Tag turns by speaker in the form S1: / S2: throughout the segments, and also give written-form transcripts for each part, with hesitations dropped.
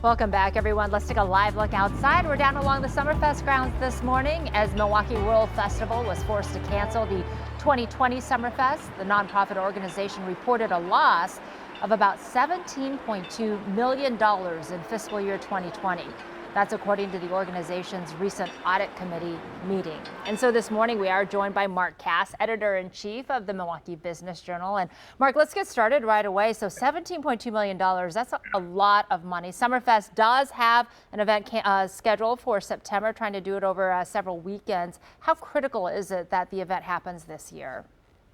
S1: Welcome back, everyone. Let's take a live look outside. We're down along the Summerfest grounds this morning as Milwaukee World Festival was forced to cancel the 2020 Summerfest. The nonprofit organization reported a loss of about $17.2 million in fiscal year 2020. That's according to the organization's recent audit committee meeting. And so this morning we are joined by Mark Kass, editor-in-chief of the Milwaukee Business Journal. And Mark, let's get started right away. So $17.2 million, that's a lot of money. Summerfest does have an event scheduled for September, trying to do it over several weekends. How critical is it that the event happens this year?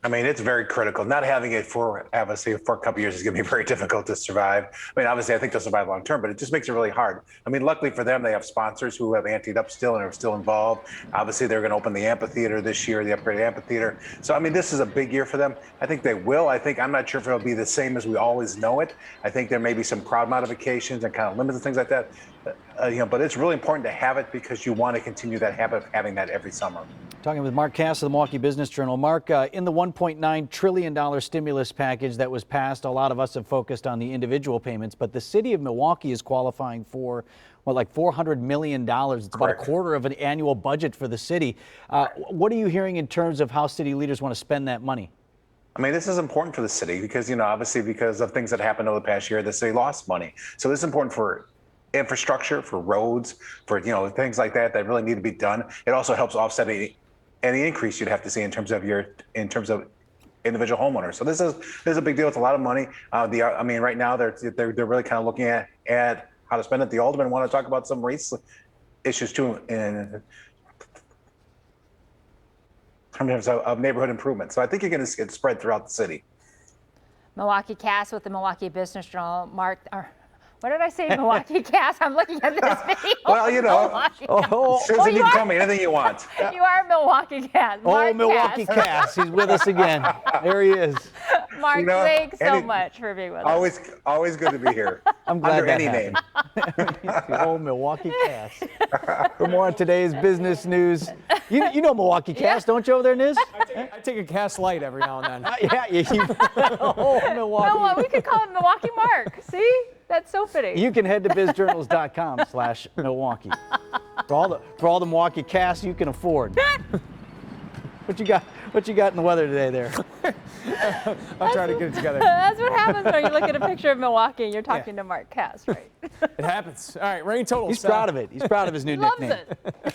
S2: I mean, it's very critical. Not having it for a couple of years is going to be very difficult to survive. I mean, obviously, I think they'll survive long term, but it just makes it really hard. I mean, luckily for them, they have sponsors who have anteed up still and are still involved. Obviously, they're going to open the amphitheater this year, the upgraded amphitheater. So, I mean, this is a big year for them. I think they will. I'm not sure if it'll be the same as we always know it. I think there may be some crowd modifications and kind of limits and things like that. But it's really important to have it because you want to continue that habit of having that every summer.
S3: Talking with Mark Kass of the Milwaukee Business Journal. Mark, in the $1.9 trillion stimulus package that was passed, a lot of us have focused on the individual payments, but the city of Milwaukee is qualifying for, like $400 million. It's about a quarter of an annual budget for the city. What are you hearing in terms of how city leaders want to spend that money?
S2: I mean, this is important for the city because, obviously because of things that happened over the past year, the city lost money. So this is important for infrastructure, for roads, for, things like that really need to be done. It also helps offset any increase you'd have to see in terms of individual homeowners. So this is a big deal. It's a lot of money. Right now they're really kind of looking at how to spend it. The aldermen want to talk about some race issues too in terms of neighborhood improvement. So I think you're going to see it spread throughout the city.
S1: Milwaukee Kass with the Milwaukee Business Journal. Mark, what did I say, Milwaukee Kass? I'm looking at this video.
S2: Well, Susan, you can call me anything you want.
S1: You are Milwaukee Kass. Mark
S3: Milwaukee Kass. He's with us again. There he is.
S1: Mark, thanks so much for being with us.
S2: Always good to be here.
S3: I'm glad
S2: under any name.
S3: Old Milwaukee Kass. For more on today's business news, you know Milwaukee Kass, don't you over there, Niz?
S4: I take a Kass Light every now and then.
S3: Milwaukee.
S1: No, we could call it Milwaukee Mark. See? That's so fitting.
S3: You can head to bizjournals.com/Milwaukee for all the Milwaukee Kass you can afford. What you got in the weather today there?
S4: I'll try to get it together.
S1: That's what happens when you look at a picture of Milwaukee and you're talking to Mark Kass, right?
S4: It happens. All right, rain totals.
S3: He's proud of it. He's proud of his new
S1: nickname.
S3: Loves it.